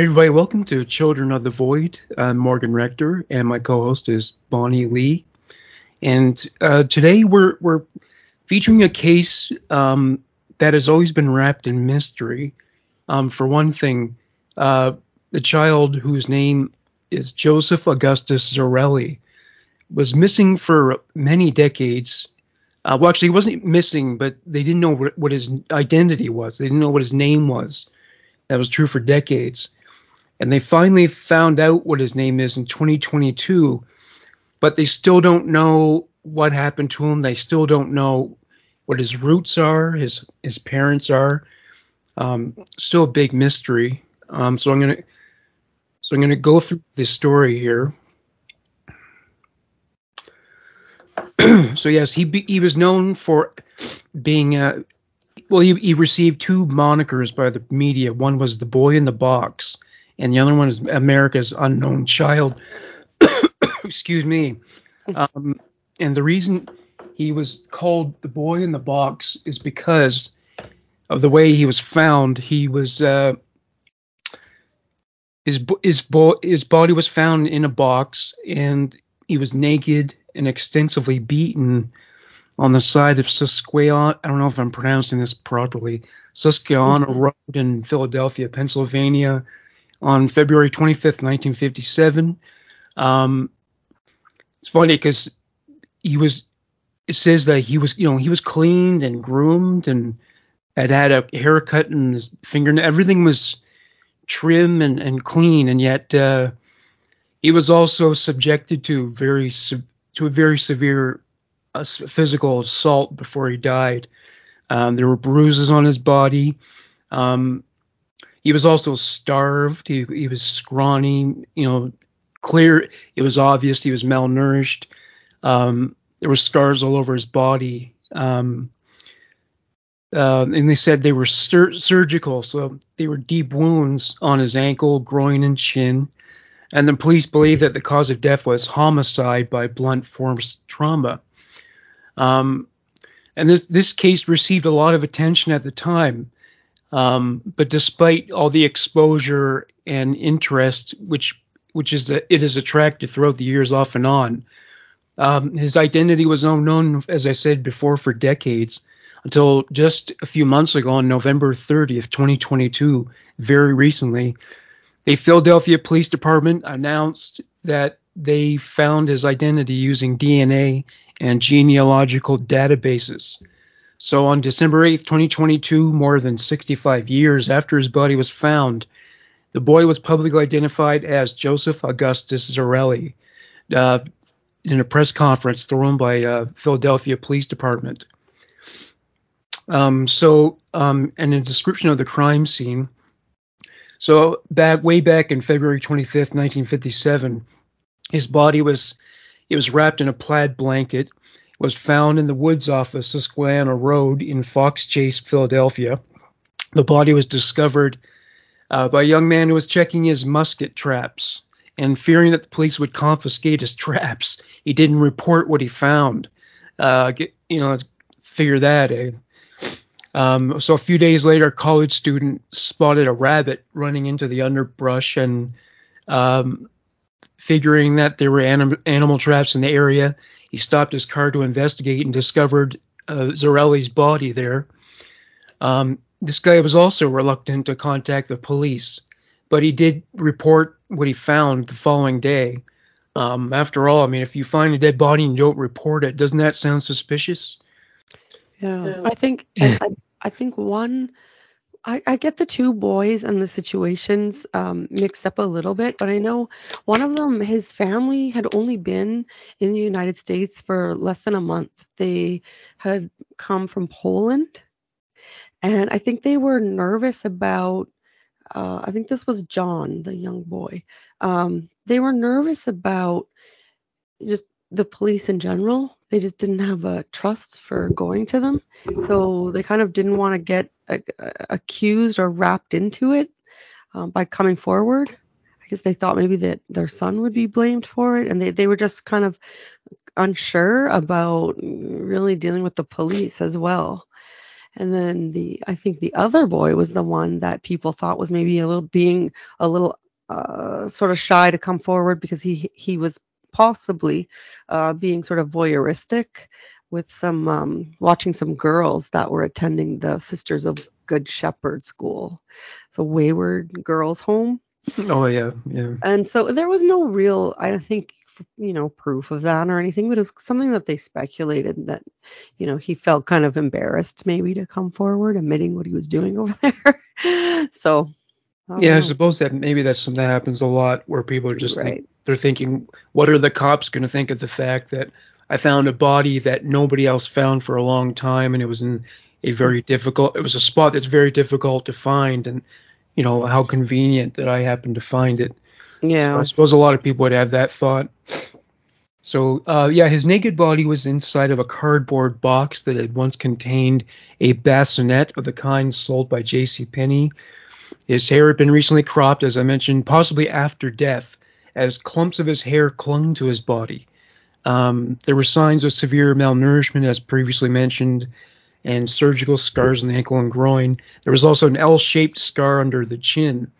everybody, welcome to Children of the Void. I'm Morgan Rector, and my co-host is Bonnie Lee. And today we're featuring a case that has always been wrapped in mystery. For one thing, the child whose name is Joseph Augustus Zarelli was missing for many decades. Well, actually, he wasn't missing, but they didn't know what his identity was. They didn't know what his name was. That was true for decades. And they finally found out what his name is in 2022, but they still don't know what happened to him. They still don't know what his roots are, his parents are. Still a big mystery. So I'm gonna go through this story here. So yes, he was known for being he received two monikers by the media. One was the Boy in the Box, and the other one is America's Unknown Child. Excuse me. And the reason he was called the Boy in the Box is because of the way he was found. He was his body was found in a box, and he was naked and extensively beaten on the side of Susquehanna. I don't know if I'm pronouncing this properly. Susquehanna Road in Philadelphia, Pennsylvania, on February 25th, 1957. It's funny because it says that he was cleaned and groomed and had a haircut, and his fingernail, everything was trim and clean, and yet he was also subjected to a very severe physical assault before he died. There were bruises on his body. He was also starved. He was scrawny. Clear. It was obvious he was malnourished. There were scars all over his body. And they said they were surgical, so they were deep wounds on his ankle, groin, and chin. And the police believe that the cause of death was homicide by blunt force trauma. And this case received a lot of attention at the time. But despite all the exposure and interest, which it has attracted throughout the years off and on, his identity was unknown, as I said before, for decades, until just a few months ago, on November 30th, 2022, very recently, the Philadelphia Police Department announced that they found his identity using DNA and genealogical databases. So on December 8th, 2022, more than 65 years after his body was found, the boy was publicly identified as Joseph Augustus Zarelli in a press conference thrown by Philadelphia Police Department. And a description of the crime scene. So way back in February 25th, 1957, his body was wrapped in a plaid blanket, was found in the woods off of Susquehanna Road in Fox Chase, Philadelphia. The body was discovered by a young man who was checking his musket traps, and fearing that the police would confiscate his traps, he didn't report what he found. Figure that, eh? So a few days later, a college student spotted a rabbit running into the underbrush, and figuring that there were animal traps in the area, he stopped his car to investigate and discovered Zarelli's body there. This guy was also reluctant to contact the police, but he did report what he found the following day. After all, I mean, if you find a dead body and you don't report it, doesn't that sound suspicious? Yeah, I think one, I get the two boys and the situations mixed up a little bit, but I know one of them, his family had only been in the United States for less than a month. They had come from Poland, and I think they were nervous about, I think this was John, the young boy. They were nervous about just the police in general. They just didn't have a trust for going to them. So they kind of didn't want to get accused or wrapped into it by coming forward. I guess they thought maybe that their son would be blamed for it. And they were just kind of unsure about really dealing with the police as well. And then I think the other boy was the one that people thought was maybe being a little sort of shy to come forward because he was possibly being sort of voyeuristic with some watching some girls that were attending the Sisters of Good Shepherd school. So Wayward Girls Home. Oh yeah, yeah. And so there was no real, I don't think, proof of that or anything, but it was something that they speculated that, he felt kind of embarrassed maybe to come forward admitting what he was doing over there. So, Yeah, I suppose that maybe that's something that happens a lot where people are just they're thinking, what are the cops going to think of the fact that I found a body that nobody else found for a long time, and it was in it was a spot that's very difficult to find, and how convenient that I happened to find it. Yeah. So I suppose a lot of people would have that thought. So, his naked body was inside of a cardboard box that had once contained a bassinet of the kind sold by J.C. Penney. His hair had been recently cropped, as I mentioned, possibly after death, as clumps of his hair clung to his body. There were signs of severe malnourishment, as previously mentioned, and surgical scars on the ankle and groin. There was also an L-shaped scar under the chin.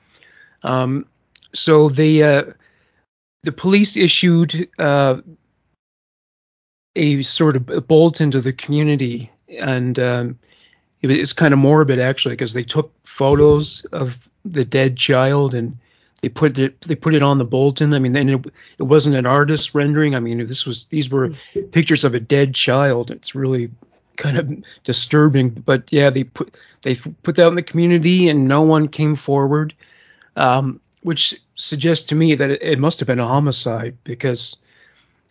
So the police issued a sort of bulletin to the community, and it's kind of morbid actually, because they took photos of the dead child and they put it on the bulletin. I mean, then it wasn't an artist's rendering. I mean, these were pictures of a dead child. It's really kind of disturbing. But yeah, they put that in the community, and no one came forward, which suggests to me that it must have been a homicide, because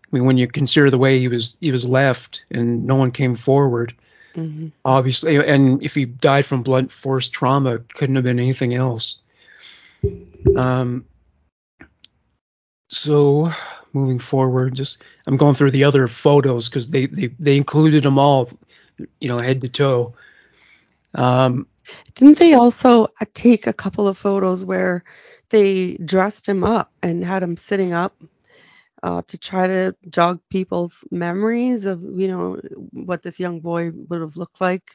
I mean, when you consider the way he was left and no one came forward, obviously, and if he died from blunt force trauma, it couldn't have been anything else. So moving forward, I'm going through the other photos because they included them all, head to toe. Didn't they also take a couple of photos where they dressed him up and had him sitting up to try to jog people's memories of, what this young boy would have looked like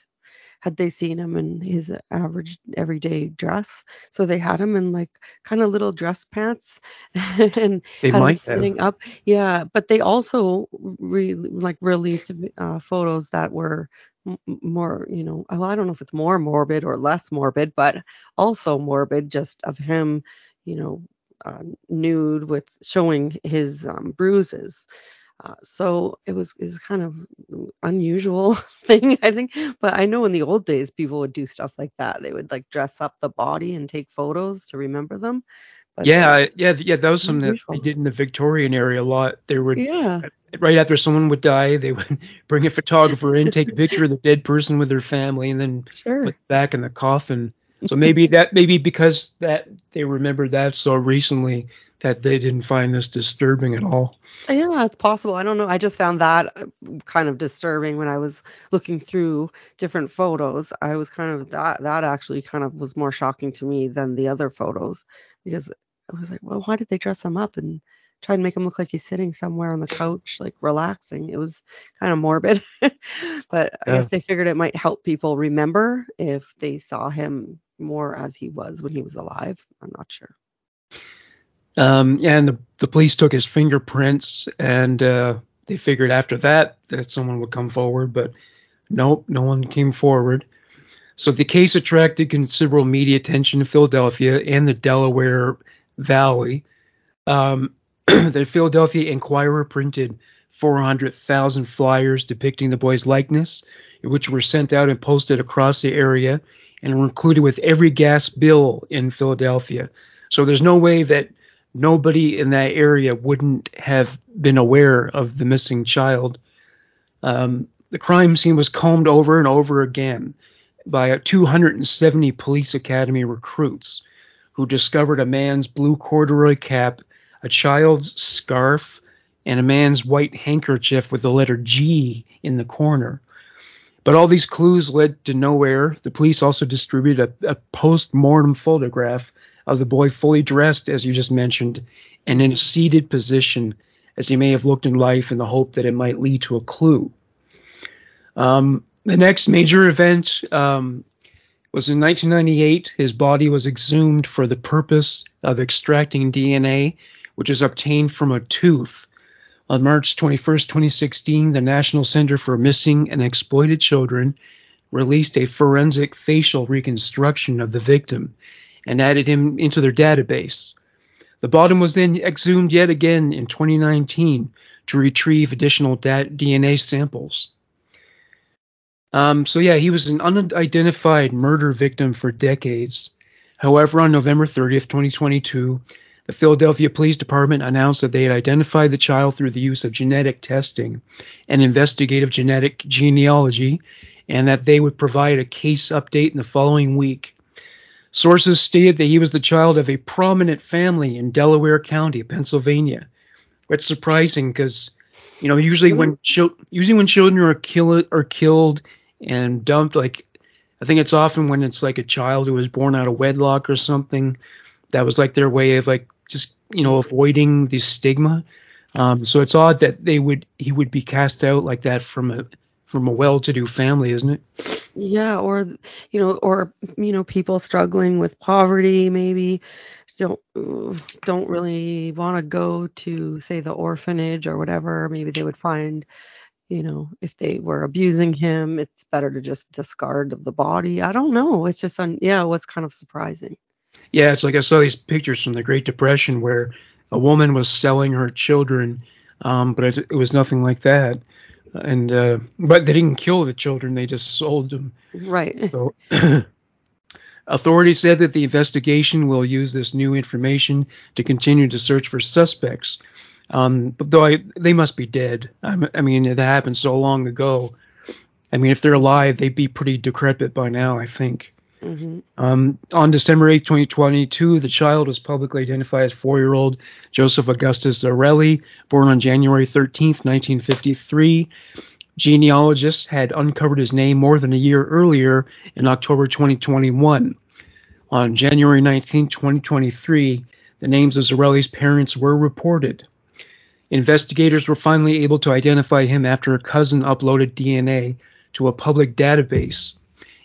had they seen him in his average everyday dress? So they had him in like kind of little dress pants and they had him might sitting up. Yeah, but they also released photos that were more, well, I don't know if it's more morbid or less morbid, but also morbid, just of him, nude with showing his bruises. So it was kind of unusual thing, I think. But I know in the old days, people would do stuff like that. They would like dress up the body and take photos to remember them. But, yeah. That was something that they did in the Victorian era a lot. They would, right after someone would die, they would bring a photographer in, take a picture of the dead person with their family, and then put it back in the coffin. So maybe because that they remembered that so recently that they didn't find this disturbing at all. Yeah, it's possible. I don't know. I just found that kind of disturbing when I was looking through different photos. I was kind of that actually kind of was more shocking to me than the other photos, because I was like, well, why did they dress him up and try and make him look like he's sitting somewhere on the couch, like relaxing? It was kind of morbid, but I guess they figured it might help people remember if they saw him more as he was when he was alive. I'm not sure. And the police took his fingerprints, and they figured after that someone would come forward, but nope, no one came forward. So the case attracted considerable media attention in Philadelphia and the Delaware Valley. The Philadelphia Inquirer printed 400,000 flyers depicting the boy's likeness, which were sent out and posted across the area and were included with every gas bill in Philadelphia. So there's no way that nobody in that area wouldn't have been aware of the missing child. The crime scene was combed over and over again by 270 police academy recruits who discovered a man's blue corduroy cap, a child's scarf, and a man's white handkerchief with the letter G in the corner. But all these clues led to nowhere. The police also distributed a post-mortem photograph of the boy fully dressed, as you just mentioned, and in a seated position, as he may have looked in life, in the hope that it might lead to a clue. The next major event was in 1998. His body was exhumed for the purpose of extracting DNA, which is obtained from a tooth. On March 21st, 2016, the National Center for Missing and Exploited Children released a forensic facial reconstruction of the victim and added him into their database. The body was then exhumed yet again in 2019 to retrieve additional DNA samples. So yeah, he was an unidentified murder victim for decades. However, on November 30th, 2022, the Philadelphia Police Department announced that they had identified the child through the use of genetic testing and investigative genetic genealogy, and that they would provide a case update in the following week. Sources stated that he was the child of a prominent family in Delaware County, Pennsylvania. That's surprising because, usually when children are killed and dumped, like, I think it's often when it's like a child who was born out of wedlock or something. That was like their way of like just avoiding the stigma. So it's odd that he would be cast out like that from a well-to-do family, isn't it? Yeah, or people struggling with poverty maybe don't really want to go to, say, the orphanage or whatever. Maybe they would find, if they were abusing him, it's better to just discard of the body. I don't know. It's just what's kind of surprising. Yeah, it's like I saw these pictures from the Great Depression where a woman was selling her children, but it was nothing like that. And but they didn't kill the children; they just sold them. Right. So, authorities said that the investigation will use this new information to continue to search for suspects. But they must be dead. I mean, it happened so long ago. I mean, if they're alive, they'd be pretty decrepit by now, I think. Mm-hmm. On December 8th, 2022, the child was publicly identified as 4-year-old Joseph Augustus Zarelli, born on January 13th, 1953. Genealogists had uncovered his name more than a year earlier in October 2021. On January 19th, 2023, the names of Zarelli's parents were reported. Investigators were finally able to identify him after a cousin uploaded DNA to a public database.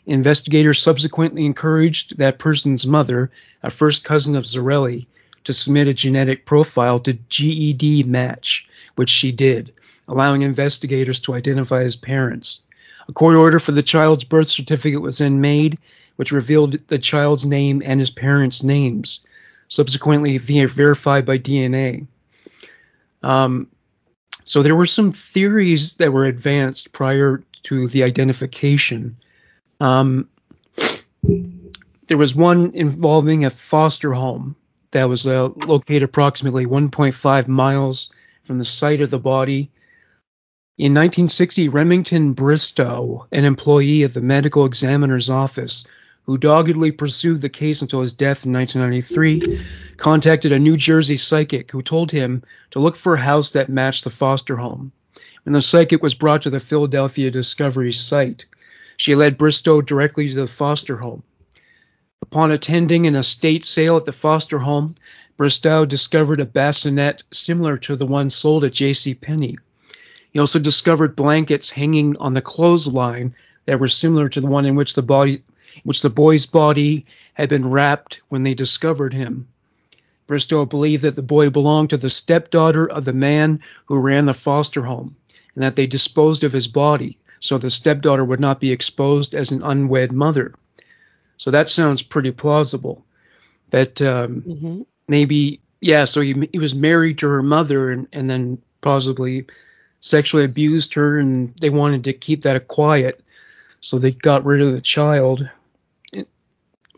Investigators subsequently encouraged that person's mother, a first cousin of Zarelli, to submit a genetic profile to GED Match, which she did, allowing investigators to identify his parents. A court order for the child's birth certificate was then made, which revealed the child's name and his parents' names, subsequently verified by DNA. So there were some theories that were advanced prior to the identification. There was one involving a foster home that was located approximately 1.5 miles from the site of the body. In 1960, Remington Bristow, an employee of the medical examiner's office, who doggedly pursued the case until his death in 1993, contacted a New Jersey psychic who told him to look for a house that matched the foster home. When the psychic was brought to the Philadelphia Discovery site, she led Bristow directly to the foster home. Upon attending an estate sale at the foster home, Bristow discovered a bassinet similar to the one sold at JCPenney. He also discovered blankets hanging on the clothesline that were similar to the one in which the boy's body had been wrapped when they discovered him. Bristow believed that the boy belonged to the stepdaughter of the man who ran the foster home, and that they disposed of his body so the stepdaughter would not be exposed as an unwed mother. So that sounds pretty plausible. That maybe, so he was married to her mother and then possibly sexually abused her, and they wanted to keep that quiet, so they got rid of the child. It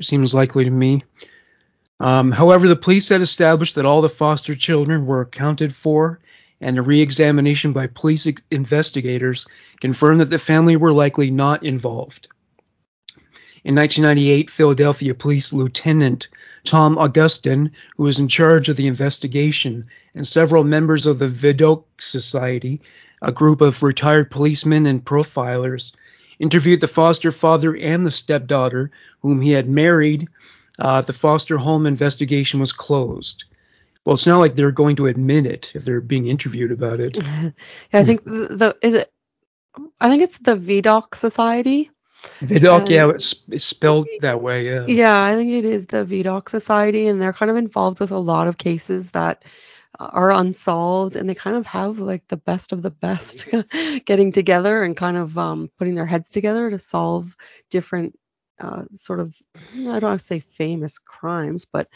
seems likely to me. However, the police had established that all the foster children were accounted for, and a re-examination by police investigators confirmed that the family were likely not involved. In 1998, Philadelphia Police Lieutenant Tom Augustin, who was in charge of the investigation, and several members of the Vidocq Society, a group of retired policemen and profilers, interviewed the foster father and the stepdaughter, whom he had married. The foster home investigation was closed. Well, it's not like they're going to admit it if they're being interviewed about it. Yeah, I think I think it's the VDOC Society. Vidocq, And yeah, it's spelled that way. Yeah. yeah, I think it is the VDOC Society, and they're kind of involved with a lot of cases that are unsolved, and they kind of have like the best of the best getting together and kind of putting their heads together to solve different sort of, I don't want to say famous crimes, but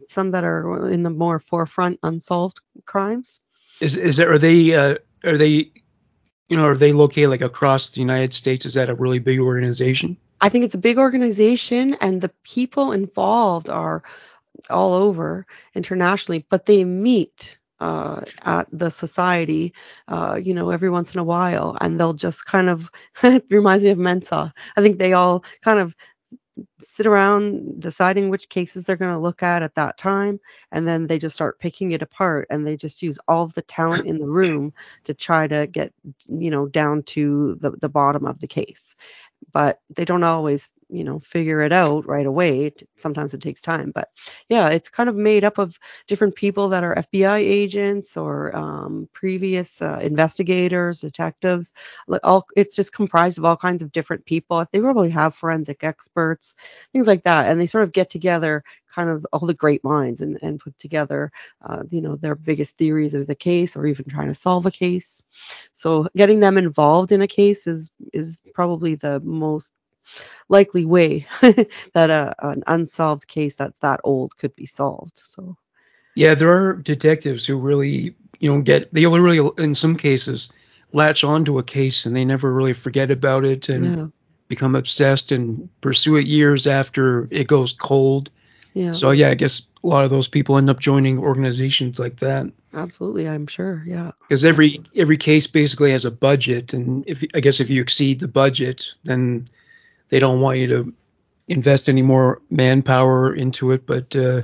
some that are in the more forefront unsolved crimes. Is it are they are they located like across the United States? Is that a really big organization? I think it's a big organization, and the people involved are all over internationally, but they meet at the society, every once in a while, and they'll just kind of, it reminds me of Mensa. I think they all kind of sit around deciding which cases they're going to look at that time, and then they just start picking it apart, and they just use all of the talent in the room to try to get, down to the bottom of the case. But they don't always, figure it out right away. Sometimes it takes time, but yeah, it's kind of made up of different people that are FBI agents or previous investigators, detectives. It's just comprised of all kinds of different people. They probably have forensic experts, things like that, and they sort of get together, kind of all the great minds, and put together, their biggest theories of the case, or even trying to solve a case. So getting them involved in a case is probably the most likely way that an unsolved case that's that old could be solved. So Yeah, there are detectives who really, they really, in some cases, latch onto a case and they never really forget about it and yeah, become obsessed and pursue it years after it goes cold. yeah, So yeah, I guess a lot of those people end up joining organizations like that absolutely. I'm sure. Yeah, because every case basically has a budget, and if you exceed the budget, then they don't want you to invest any more manpower into it. But yeah,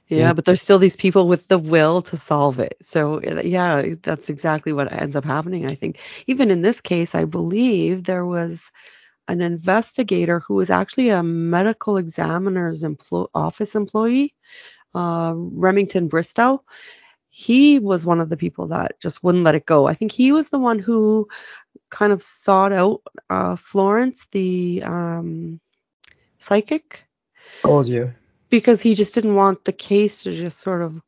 yeah, but there's still these people with the will to solve it. So yeah, that's exactly what ends up happening. I think even in this case, I believe there was an investigator who was actually a medical examiner's office employee, Remington Bristow. He was one of the people that just wouldn't let it go. I think he was the one who kind of sought out Florence, the psychic, oh yeah. because he just didn't want the case to just sort of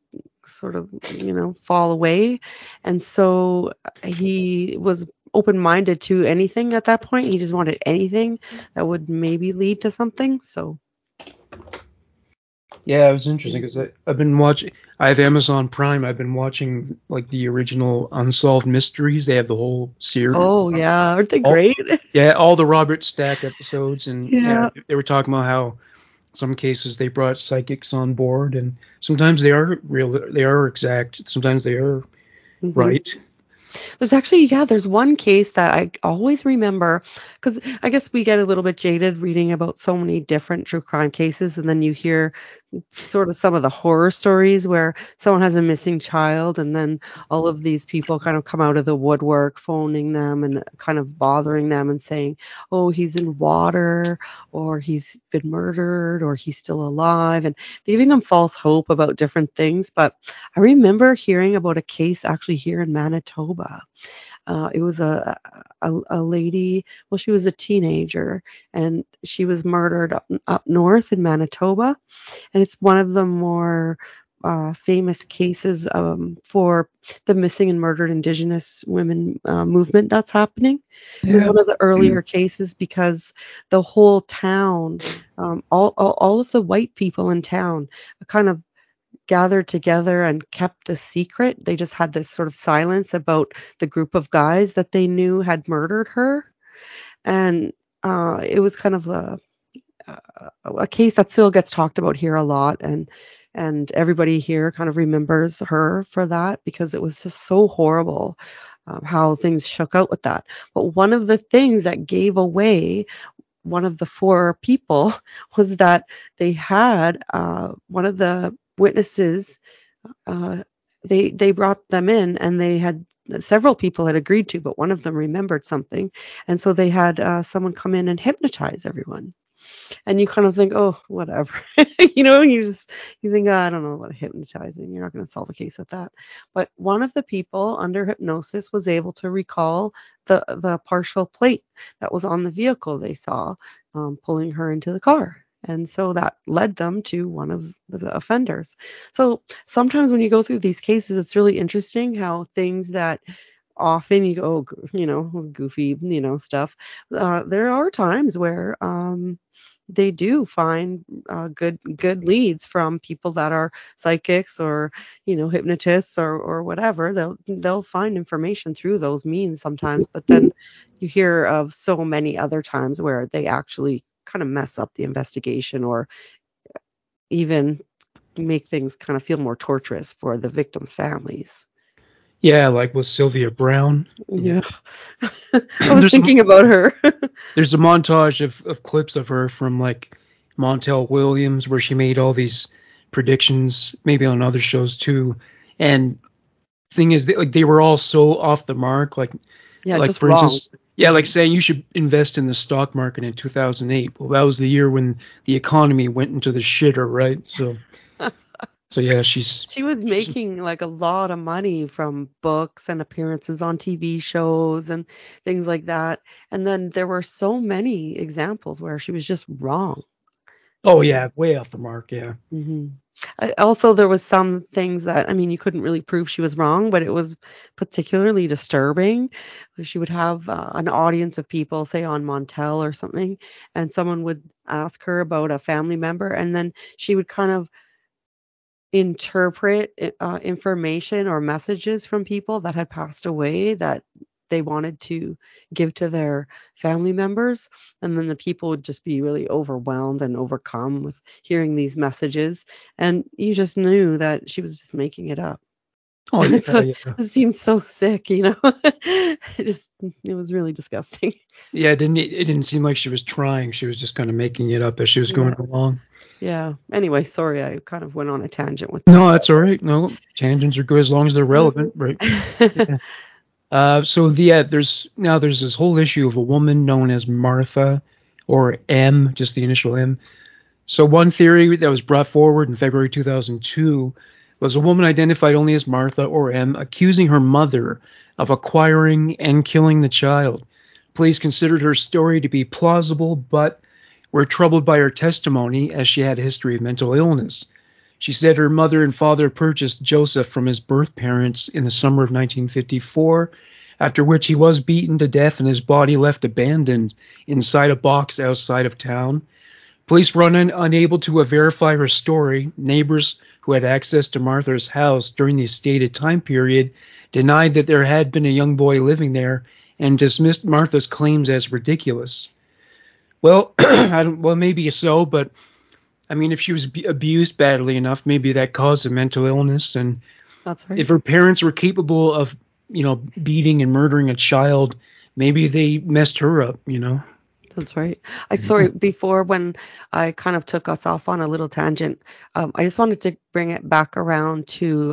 fall away. And so he was open-minded to anything at that point. He just wanted anything that would maybe lead to something. So Yeah, it was interesting because I've been watching. I have Amazon Prime. I've been watching like the original Unsolved Mysteries. They have the whole series. oh yeah, aren't they All, great? yeah, all the Robert Stack episodes, and yeah, Yeah. they were talking about how some cases they brought psychics on board, and sometimes they are real. They are exact. Sometimes they are hmm right. There's one case that I always remember, because I guess we get a little bit jaded reading about so many different true crime cases, and then you hear sort of some of the horror stories where someone has a missing child, and then all of these people kind of come out of the woodwork, phoning them and kind of bothering them and saying, oh, he's in water, or he's been murdered, or he's still alive, and giving them false hope about different things. But I remember hearing about a case actually here in Manitoba. It was a lady. Well, she was a teenager, and she was murdered up north in Manitoba, and it's one of the more famous cases for the missing and murdered Indigenous women movement that's happening. It was Yeah. one of the earlier cases because the whole town, all of the white people in town, kind of gathered together and kept the secret. They just had this sort of silence about the group of guys that they knew had murdered her, and it was kind of a case that still gets talked about here a lot, and everybody here kind of remembers her for that because it was just so horrible, how things shook out with that. But one of the things that gave away one of the four people was that they had one of the witnesses, uh, they brought them in, and they had several people had agreed to, but one of them remembered something, and so they had someone come in and hypnotize everyone. And you kind of think, oh, whatever. You think, oh, I don't know about hypnotizing. You're not going to solve a case with that. But one of the people under hypnosis was able to recall the partial plate that was on the vehicle they saw pulling her into the car. And so that led them to one of the offenders. So sometimes when you go through these cases, it's really interesting how things that often you go, goofy, stuff. There are times where they do find good leads from people that are psychics or hypnotists or whatever. They'll find information through those means sometimes, but then you hear of so many other times where they actually kind of mess up the investigation or even make things kind of feel more torturous for the victims' families. Yeah, like with Sylvia Brown. Yeah. I was thinking about her. There's a montage of clips of her from like Montel Williams where she made all these predictions, maybe on other shows too. And thing is, they were all so off the mark. Like just for wrong. instance, like saying you should invest in the stock market in 2008. Well, that was the year when the economy went into the shitter, right? So yeah, she was making like a lot of money from books and appearances on TV shows and things like that. And then there were so many examples where she was just wrong. Oh yeah, way off the mark. Yeah. Mm-hmm. Also, there was some things that, you couldn't really prove she was wrong, but it was particularly disturbing. She would have an audience of people, say on Montel or something, and someone would ask her about a family member, and then she would kind of interpret information or messages from people that had passed away that they wanted to give to their family members, and then the people would just be really overwhelmed and overcome with hearing these messages, and you just knew that she was just making it up. Oh yeah, so it seems so sick, it was really disgusting. Yeah, it didn't seem like she was trying. She was just kind of making it up as she was going along. Yeah. Anyway, sorry, I kind of went on a tangent with that. No, that's all right. No, tangents are good as long as they're relevant, right? Yeah. There's this whole issue of a woman known as Martha, or M, just the initial M. So one theory that was brought forward in February 2002 was a woman identified only as Martha, or M, accusing her mother of acquiring and killing the child. Police considered her story to be plausible, but were troubled by her testimony as she had a history of mental illness. She said her mother and father purchased Joseph from his birth parents in the summer of 1954, after which he was beaten to death and his body left abandoned inside a box outside of town. Police were unable to verify her story. Neighbors who had access to Martha's house during the stated time period denied that there had been a young boy living there and dismissed Martha's claims as ridiculous. Well, maybe so, but if she was abused badly enough, maybe that caused a mental illness. And that's right. If her parents were capable of, beating and murdering a child, maybe they messed her up, That's right. Sorry, before when I kind of took us off on a little tangent, I just wanted to bring it back around to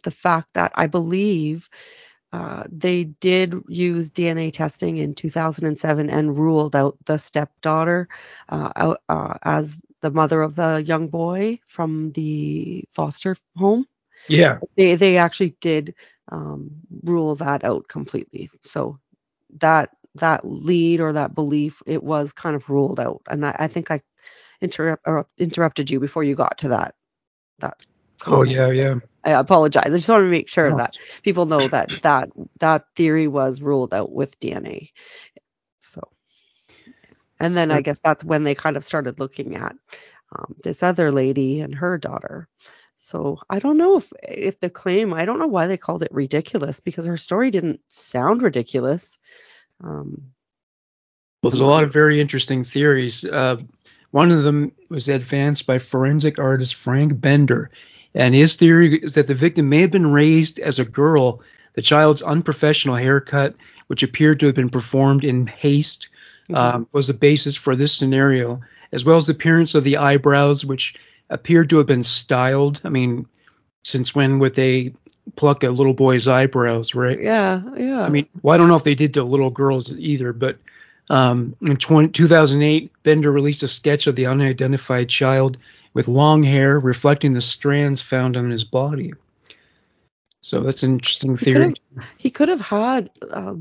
the fact that I believe they did use DNA testing in 2007 and ruled out the stepdaughter as the mother of the young boy from the foster home. Yeah. They actually did rule that out completely. So that lead or that belief, it was kind of ruled out. And I think I interrupted you before you got to that comment. Oh, yeah. I apologize. I just want to make sure that people know that theory was ruled out with DNA. So, and then I guess that's when they kind of started looking at this other lady and her daughter. So I don't know if the claim, I don't know why they called it ridiculous, because her story didn't sound ridiculous. Well, there's a lot of very interesting theories. One of them was advanced by forensic artist Frank Bender. And his theory is that the victim may have been raised as a girl. The child's unprofessional haircut, which appeared to have been performed in haste, was the basis for this scenario, as well as the appearance of the eyebrows, which appeared to have been styled. Since when would they pluck a little boy's eyebrows, right? Yeah. I don't know if they did to little girls either, but in 2008, Bender released a sketch of the unidentified child with long hair reflecting the strands found on his body. So that's an interesting He could theory. have he could have had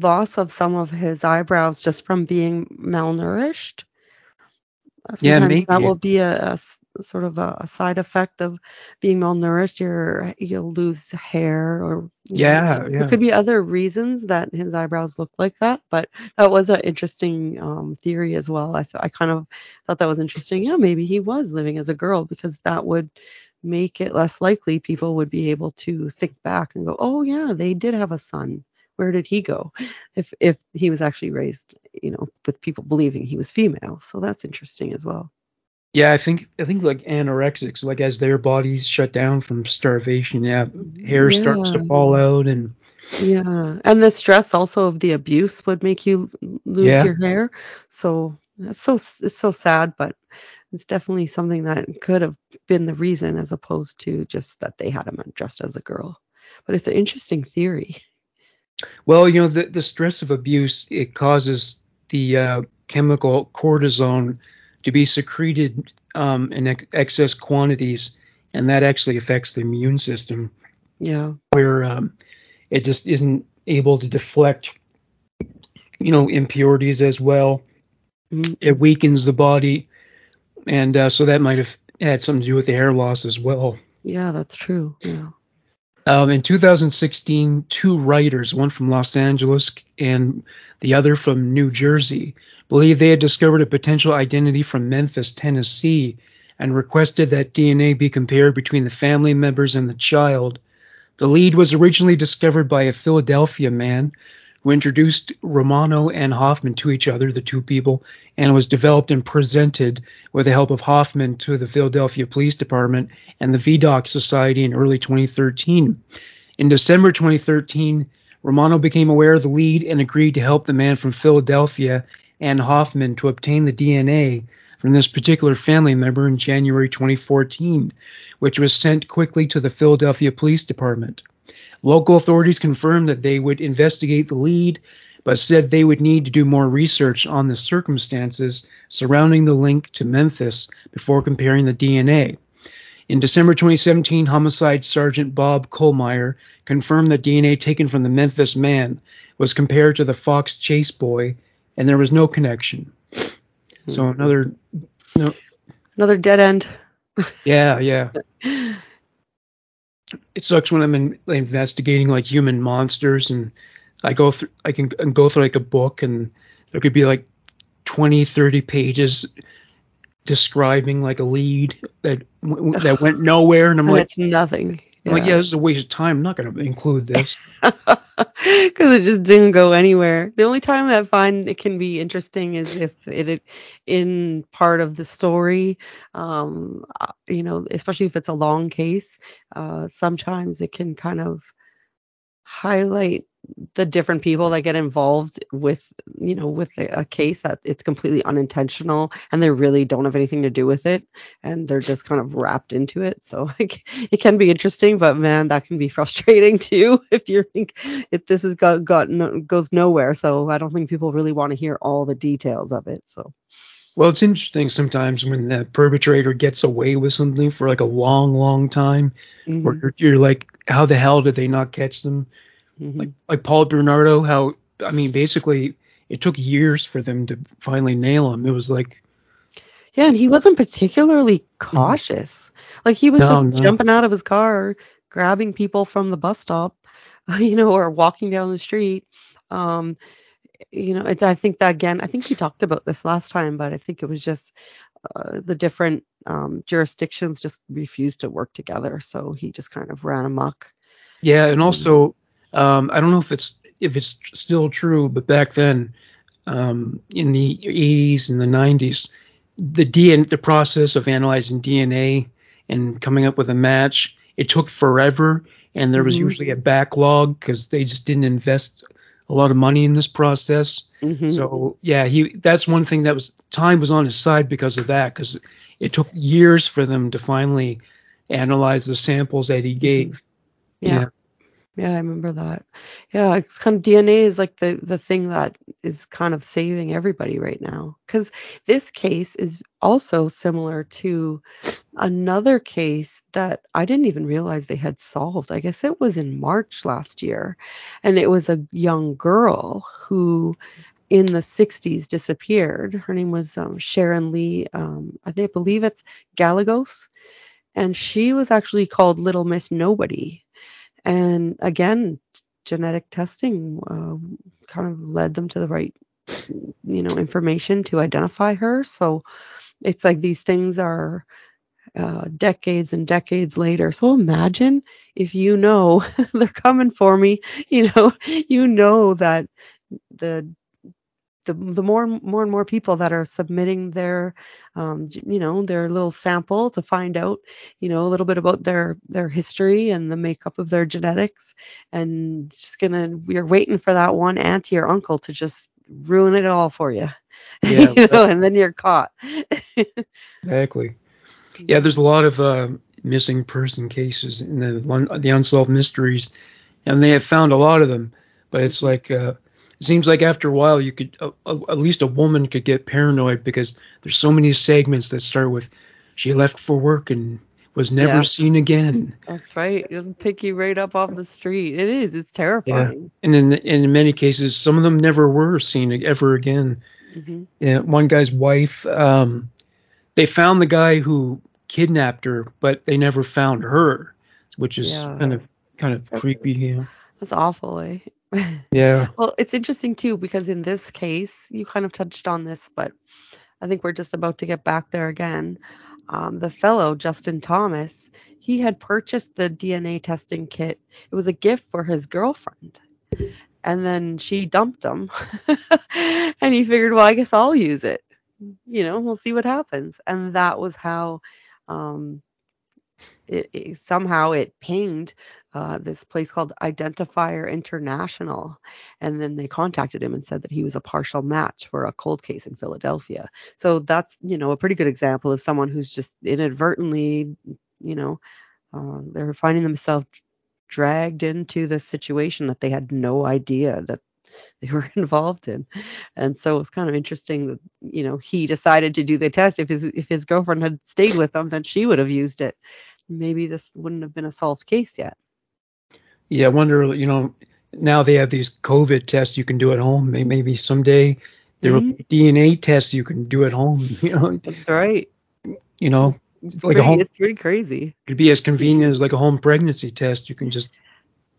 loss of some of his eyebrows just from being malnourished. Yeah, Sometimes that maybe. will be sort of a side effect of being malnourished. You'll lose hair, or Yeah, there yeah. could be other reasons that his eyebrows look like that. But that was an interesting theory as well. I kind of thought that was interesting. Yeah, maybe he was living as a girl, because that would make it less likely people would be able to think back and go, oh yeah, they did have a son. Where did he go? If he was actually raised, with people believing he was female. So that's interesting as well. Yeah, I think like anorexics, like as their bodies shut down from starvation, yeah, hair starts to Yeah, fall out and yeah. And the stress also of the abuse would make you lose yeah. your hair. So it's so sad, but it's definitely something that could have been the reason, as opposed to just that they had him dressed as a girl. But it's an interesting theory. Well, the stress of abuse, it causes the chemical cortisone to be secreted in excess quantities, and that actually affects the immune system, Yeah. where it just isn't able to deflect, impurities as well. Mhm. It weakens the body, and so that might have had something to do with the hair loss as well. Yeah, that's true. Yeah. In 2016, two writers, one from Los Angeles and the other from New Jersey, believed they had discovered a potential identity from Memphis, Tennessee, and requested that DNA be compared between the family members and the child. The lead was originally discovered by a Philadelphia man who introduced Romano and Hoffman to each other, the two people, and was developed and presented with the help of Hoffman to the Philadelphia Police Department and the VDOC Society in early 2013. In December 2013, Romano became aware of the lead and agreed to help the man from Philadelphia and Hoffman to obtain the DNA from this particular family member in January 2014, which was sent quickly to the Philadelphia Police Department. Local authorities confirmed that they would investigate the lead, but said they would need to do more research on the circumstances surrounding the link to Memphis before comparing the DNA. In December 2017, Homicide Sergeant Bob Kohlmeyer confirmed that DNA taken from the Memphis man was compared to the Fox Chase boy, and there was no connection. So Another dead end. yeah. It sucks when I'm investigating like human monsters, and I can go through like a book, and there could be like 20, 30 pages describing like a lead that went nowhere, and And it's nothing. yeah, this is a waste of time. I'm not going to include this. Because it just didn't go anywhere. The only time I find it can be interesting is if it in part of the story, especially if it's a long case. Sometimes it can kind of highlight the different people that get involved with a case that it's completely unintentional, and they really don't have anything to do with it, and they're just kind of wrapped into it. So like, it can be interesting, but man, that can be frustrating too if this has goes nowhere. So I don't think people really want to hear all the details of it. So Well, it's interesting sometimes when the perpetrator gets away with something for like a long, long time, where mhm, you're like, how the hell did they not catch them? Like mhm. Paul Bernardo, basically it took years for them to finally nail him. It was like, Yeah, and he wasn't particularly mm, cautious. Like he was no, just no, jumping out of his car, grabbing people from the bus stop, or walking down the street. Um, I think that again, I think we talked about this last time, but I think it was just the different jurisdictions just refused to work together, so he just kind of ran amok. yeah, and Um, also, I don't know if it's still true, but back then, in the 80s and the 90s, the process of analyzing DNA and coming up with a match, it took forever, and there was mhm, usually a backlog because they just didn't invest a lot of money in this process. mhm, So yeah, that's one thing that was time was on his side because of that, because it took years for them to finally analyze the samples that he mhm. gave. Yeah. Yeah. Yeah, I remember that. Yeah, it's kind of DNA is like the thing that is kind of saving everybody right now. Because this case is also similar to another case that I didn't even realize they had solved. I guess it was in March last year, and it was a young girl who in the 60s disappeared. Her name was Sharon Lee. I believe it's Gallegos, and she was actually called Little Miss Nobody. And again, genetic testing kind of led them to the right, information to identify her. So it's like these things are decades and decades later. So imagine if they're coming for me, that the the more and more people that are submitting their their little sample to find out a little bit about their history and the makeup of their genetics, and we're waiting for that one auntie or uncle to just ruin it all for you. Yeah, And then you're caught. exactly. Yeah, there's a lot of missing person cases in the unsolved mysteries, and they have found a lot of them. But it's like it seems like after a while, you could at least a woman could get paranoid because there's so many segments that start with she left for work and was never Yeah, seen again. that's right. It doesn't pick you right up off the street. It is. It's Yeah, terrifying. and in many cases, some of them never were seen ever again. Hmm. Yeah, one guy's wife, they found the guy who kidnapped her, but they never found her, which is Yeah, kind of creepy. that's awful, eh? Yeah. Well, it's interesting too because in this case, you kind of touched on this, but I think we're just about to get back there again. The fellow, Justin Thomas, he had purchased the DNA testing kit. It was a gift for his girlfriend. And then she dumped him. And he figured, well, I guess I'll use it. We'll see what happens. And that was how um, somehow it pinged this place called Identifier International, and then they contacted him and said that he was a partial match for a cold case in Philadelphia. So that's a pretty good example of someone who's just inadvertently, they're finding themselves dragged into this situation that they had no idea that they were involved in. And so it's kind of interesting that he decided to do the test. If his girlfriend had stayed with him, then she would have used it. Maybe this wouldn't have been a solved case yet. Yeah, I wonder, now they have these COVID tests you can do at home. Maybe someday there will Hmm. be DNA tests you can do at home. That's right. You know, It's it's like a pretty. home. It's pretty crazy. Could be as convenient as like a home pregnancy test. You can just,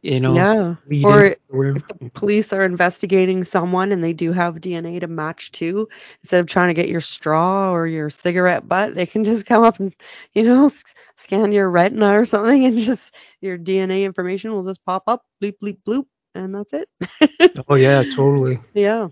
Yeah. lead in Or or whatever. if the police are investigating someone and they do have DNA to match too, instead of trying to get your straw or your cigarette butt, they can just come up and, scan your retina or something, and just your DNA information will just pop up, bleep, bleep, bloop, and that's it. Oh yeah, totally. Yeah.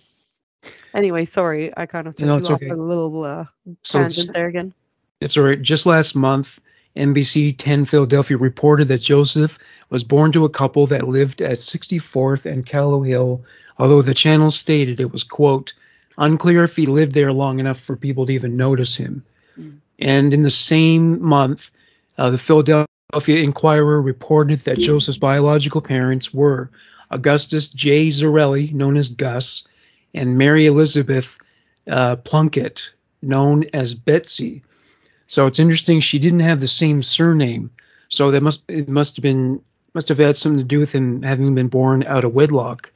Anyway, sorry, I kind of took you It's off okay. on a little So tangent there again. it's all right. Just last month, NBC 10 Philadelphia reported that Joseph was born to a couple that lived at 64th and Callow Hill, although the channel stated it was, quote, unclear if he lived there long enough for people to even notice him. Mm. And in the same month, the Philadelphia Inquirer reported that Joseph's biological parents were Augustus J. Zarelli, known as Gus, and Mary Elizabeth Plunkett, known as Betsy. So it's interesting she didn't have the same surname. So it must have had something to do with him having been born out of wedlock.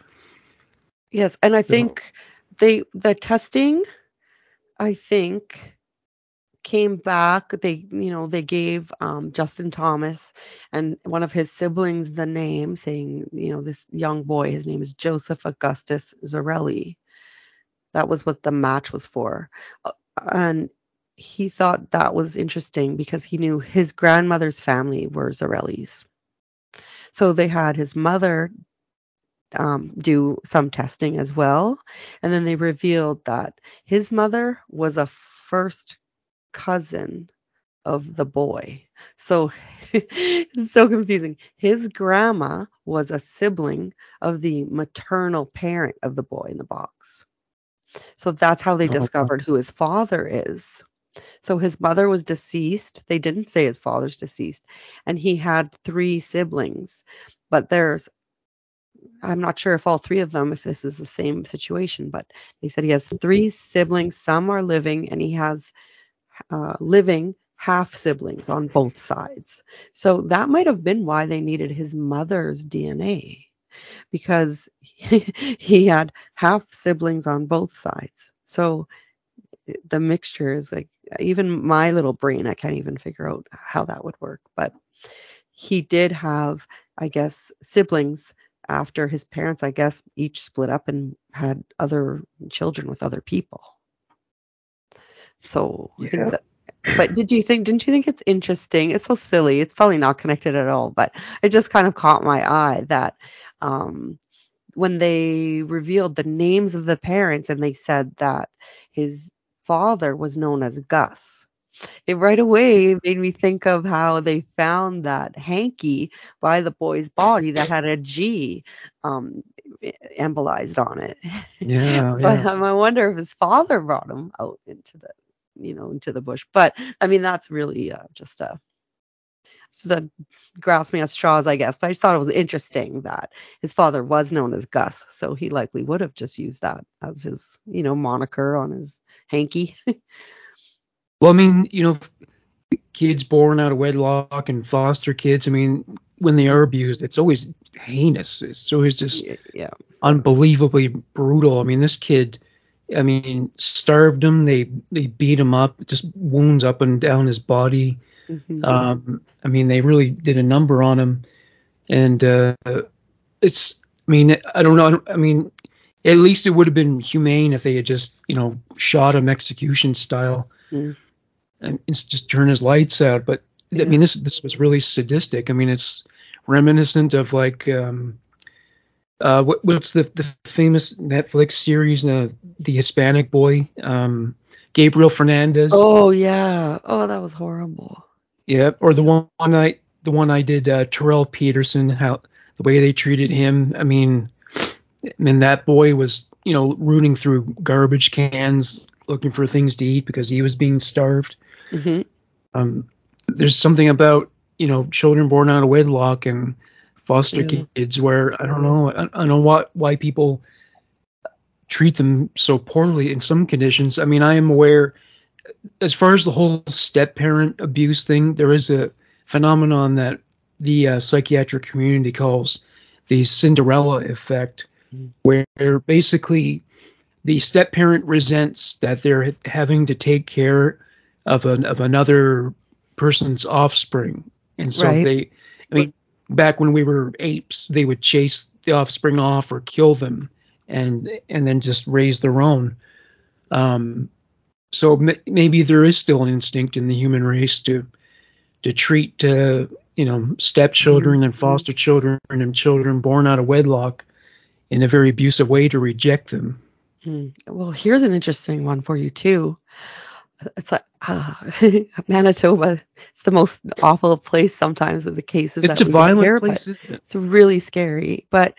Yes, and I So, think the testing, I think, came back. They gave Justin Thomas and one of his siblings the name, saying, this young boy, his name is Joseph Augustus Zarelli. That was what the match was for. And he thought that was interesting because he knew his grandmother's family were Zarellis. So they had his mother do some testing as well. And then they revealed that his mother was a first cousin of the boy. So it's so confusing. His grandma was a sibling of the maternal parent of the boy in the box. So that's how they oh, discovered who his father is. So his mother was deceased. They didn't say his father's deceased. And he had three siblings. But there's I'm not sure if all three of them, if this is the same situation, but they said he has three siblings. Some are living, and he has living half siblings on both sides. So that might have been why they needed his mother's DNA, because he had half siblings on both sides. So the mixture is like, even my little brain, I can't even figure out how that would work. But he did have, I guess, siblings after his parents, I guess, each split up and had other children with other people. So I think that, but didn't you think it's interesting? It's so silly. It's probably not connected at all, but it just kind of caught my eye that when they revealed the names of the parents and they said that his father was known as Gus, it right away made me think of how they found that hanky by the boy's body that had a G embolized on it. Yeah, So yeah. I wonder if his father brought him out into the bush. But I mean, that's really just a grasping at straws, I guess. But I just thought it was interesting that his father was known as Gus, so he likely would have just used that as his, moniker on his hanky. Well, I mean, kids born out of wedlock and foster kids, I mean, when they are abused, it's always heinous. It's always just Yeah. unbelievably brutal. I mean, this kid, I mean, starved him. They beat him up, just wounds up and down his body. Mm-hmm. I mean, they really did a number on him. And it's, I mean, I don't know. I mean, at least it would have been humane if they had just, shot him execution style. Mm. And it's just turn his lights out. But I mean, this was really sadistic. I mean, it's reminiscent of like what's the famous Netflix series, the Hispanic boy, Gabriel Fernandez. Oh yeah. Oh, that was horrible. Yeah, or the one I did, Terrell Peterson, how the way they treated him. I mean, that boy was rooting through garbage cans looking for things to eat because he was being starved. Mm-hmm. There's something about children born out of wedlock and foster kids where I don't know why people treat them so poorly in some conditions. I mean, I am aware, as far as the whole step parent abuse thing, there is a phenomenon that the psychiatric community calls the Cinderella effect, where basically the step parent resents that they're having to take care of another person's offspring, and so I mean, back when we were apes, they would chase the offspring off or kill them, and then just raise their own. So maybe there is still an instinct in the human race to treat stepchildren and foster children and children born out of wedlock in a very abusive way, to reject them. Well, here's an interesting one for you too. It's like Manitoba. It's the most awful place sometimes with the cases. It's a violent place, isn't it? It's really scary. But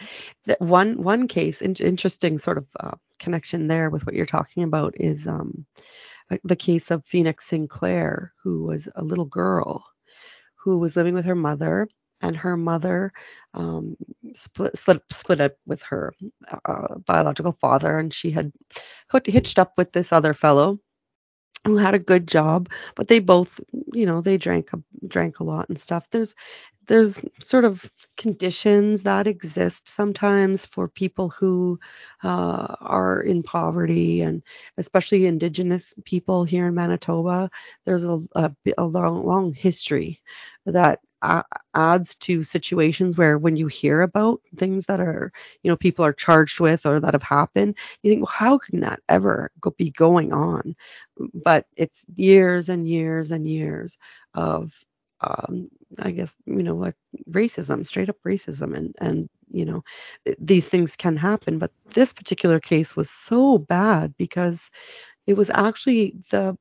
one case, interesting sort of connection there with what you're talking about, is the case of Phoenix Sinclair, who was a little girl who was living with her mother, and her mother split up with her biological father, and she had hitched up with this other fellow who had a good job, but they both, they drank a lot and stuff. There's sort of conditions that exist sometimes for people who are in poverty, and especially Indigenous people here in Manitoba. There's a long history that adds to situations where, when you hear about things that are, people are charged with or that have happened, you think, well, how can that ever be going on? But it's years and years and years of I guess, like racism, straight up racism, and these things can happen. But this particular case was so bad because it was actually the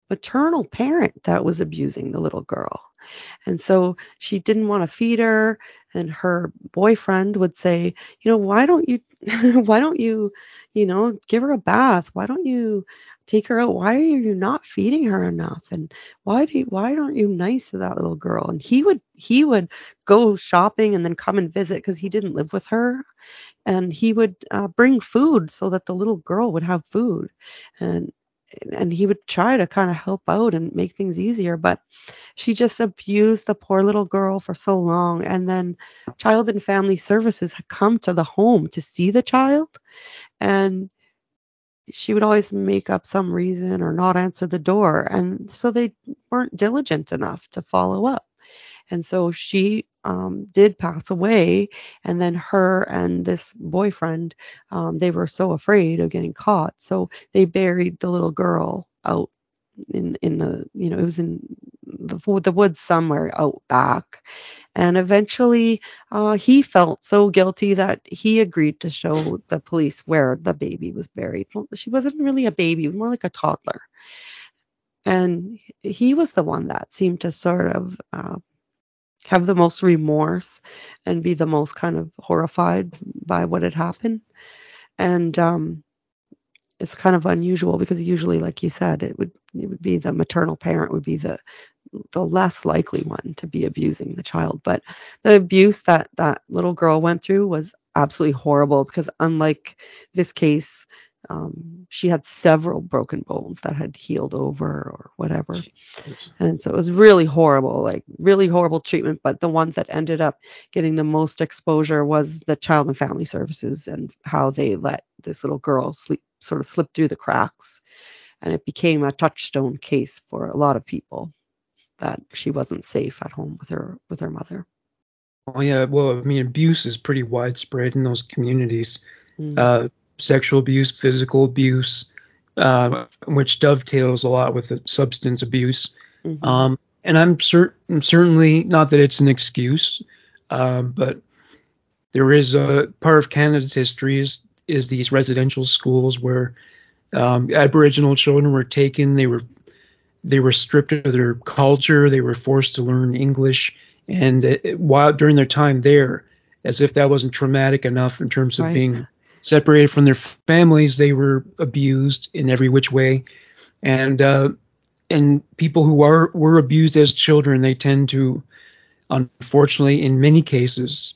maternal parent that was abusing the little girl. And so she didn't want to feed her, and her boyfriend would say, why don't you give her a bath? Why don't you take her out. Why are you not feeding her enough? And why aren't you nice to that little girl? And he would go shopping and then come and visit because he didn't live with her, and he would bring food so that the little girl would have food, and he would try to kind of help out and make things easier, but she just abused the poor little girl for so long. And then Child and Family Services had come to the home to see the child, and she would always make up some reason or not answer the door. And so they weren't diligent enough to follow up. And so she did pass away. And then her and this boyfriend, they were so afraid of getting caught. So they buried the little girl out in the, it was in the woods somewhere out back. And eventually he felt so guilty that he agreed to show the police where the baby was buried. Well, she wasn't really a baby, more like a toddler. And he was the one that seemed to sort of have the most remorse and be the most kind of horrified by what had happened. And it's kind of unusual because usually, like you said, it would be the maternal parent would be the less likely one to be abusing the child. But the abuse that that little girl went through was absolutely horrible because unlike this case, she had several broken bones that had healed over or whatever. And so it was really horrible, like really horrible treatment. But the ones that ended up getting the most exposure was the Child and Family Services and how they let this little girl slip through the cracks. And it became a touchstone case for a lot of people that she wasn't safe at home with her mother. Oh yeah, well, I mean, abuse is pretty widespread in those communities. Sexual abuse, physical abuse, which dovetails a lot with the substance abuse. And I'm certainly not that it's an excuse, but there is a part of Canada's history is these residential schools where Aboriginal children were taken. They were stripped of their culture. They were forced to learn English, and while during their time there, as if that wasn't traumatic enough in terms of being separated from their families, they were abused in every which way. And people who were abused as children, they tend to, unfortunately, in many cases,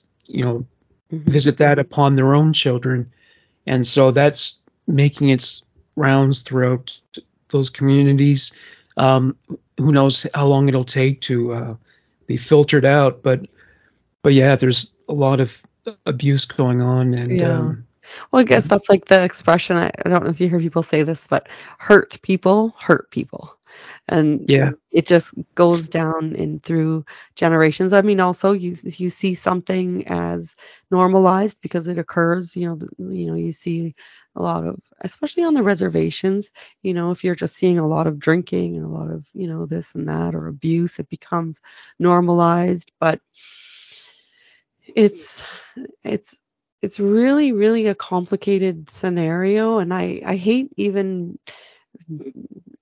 visit that upon their own children. And so that's making its rounds throughout those communities. Who knows how long it'll take to be filtered out, but yeah, there's a lot of abuse going on. And well, I guess that's like the expression. I don't know if you hear people say this, but hurt people hurt people. And it just goes down in through generations. I mean, also you see something as normalized because it occurs. You see a lot of, especially on the reservations. If you're just seeing a lot of drinking and a lot of this and that or abuse, it becomes normalized. But it's really, really a complicated scenario, and I hate even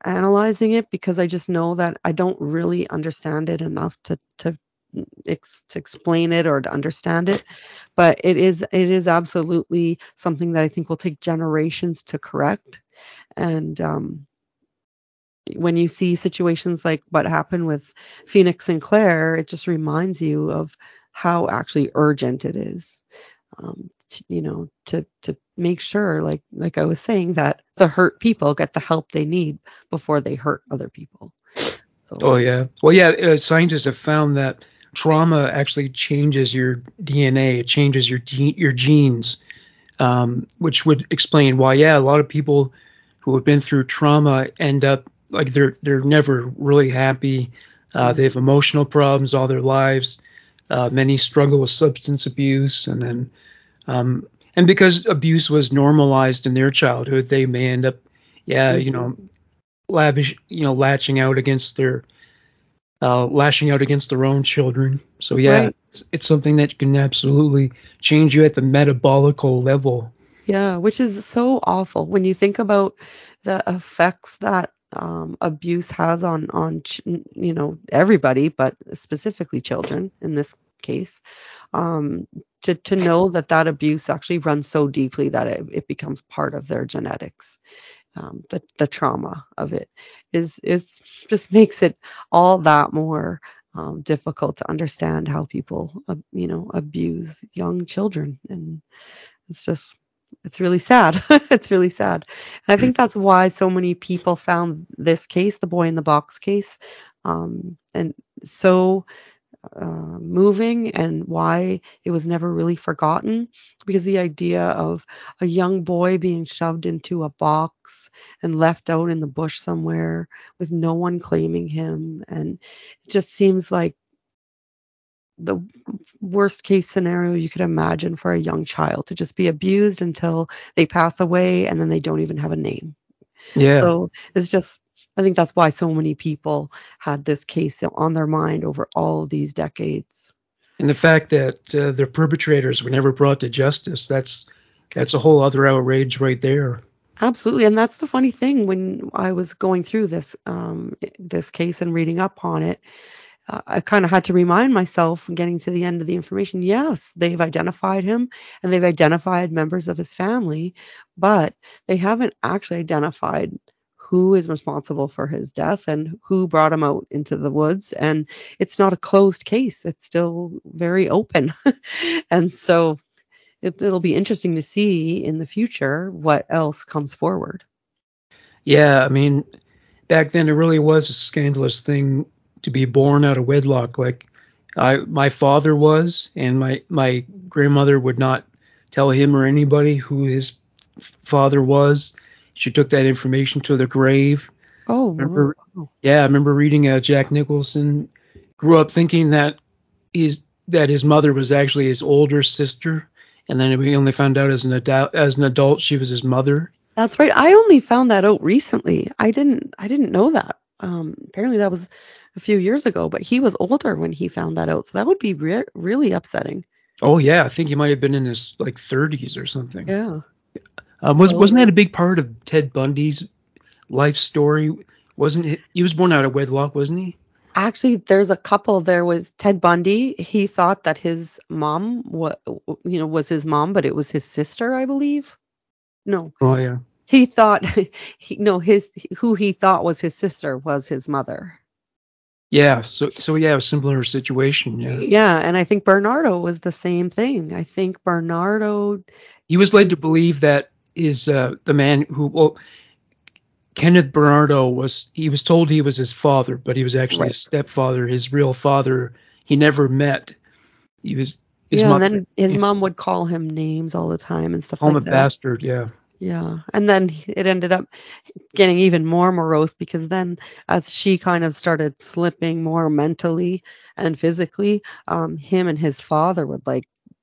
analyzing it because I just know that I don't really understand it enough to explain it or to understand it. But it is absolutely something that I think will take generations to correct. And when you see situations like what happened with Phoenix Sinclair, it just reminds you of how actually urgent it is. To make sure, like I was saying, that the hurt people get the help they need before they hurt other people. So. Oh yeah, well yeah, scientists have found that trauma actually changes your DNA. It changes your genes, which would explain why a lot of people who have been through trauma end up like they're never really happy. They have emotional problems all their lives. Many struggle with substance abuse, and then and because abuse was normalized in their childhood, they may end up, lashing out against their own children. So it's something that can absolutely change you at the metabolical level. Yeah, which is so awful when you think about the effects that abuse has on everybody, but specifically children in this case. To know that abuse actually runs so deeply that it becomes part of their genetics. the trauma of it is just makes it all that more difficult to understand how people abuse young children. And it's just, it's really sad. It's really sad. And I think that's why so many people found this case, the boy in the box case, and so moving, and why it was never really forgotten, because the idea of a young boy being shoved into a box and left out in the bush somewhere with no one claiming him, and it just seems like the worst case scenario you could imagine for a young child, to just be abused until they pass away and then they don't even have a name. Yeah. So it's just, I think that's why so many people had this case on their mind over all of these decades. And the fact that the perpetrators were never brought to justice, that's a whole other outrage right there. Absolutely. And that's the funny thing, when I was going through this case and reading up on it, I kind of had to remind myself, getting to the end of the information, yes, they've identified him and they've identified members of his family, but they haven't actually identified who is responsible for his death and who brought him out into the woods. And it's not a closed case. It's still very open. And so it'll be interesting to see in the future what else comes forward. Yeah, I mean, back then it really was a scandalous thing to be born out of wedlock. Like my father was, and my grandmother would not tell him or anybody who his father was. She took that information to the grave. Oh, I remember reading Jack Nicholson grew up thinking that his mother was actually his older sister, and then we only found out as an adult she was his mother. That's right. I only found that out recently. I didn't know that. Apparently that was a few years ago, but he was older when he found that out, so that would be really upsetting. Oh yeah, I think he might have been in his like 30s or something. Yeah. Wasn't that a big part of Ted Bundy's life story? Wasn't it? He was born out of wedlock, wasn't he? Actually, there's a couple. There was Ted Bundy. He thought that his mom was his mom, but it was his sister, I believe. No. Oh yeah. He thought who he thought was his sister was his mother. Yeah. So yeah, a similar situation. Yeah. Yeah, and I think Bernardo was the same thing. I think Bernardo. He was led to believe that the man who, Kenneth Bernardo was told he was his father, but he was actually his stepfather. His real father he never met. He was his mom, and then his mom would call him names all the time and stuff like that. Call him a bastard, yeah. Yeah, and then it ended up getting even more morose, because then as she kind of started slipping more mentally and physically, him and his father would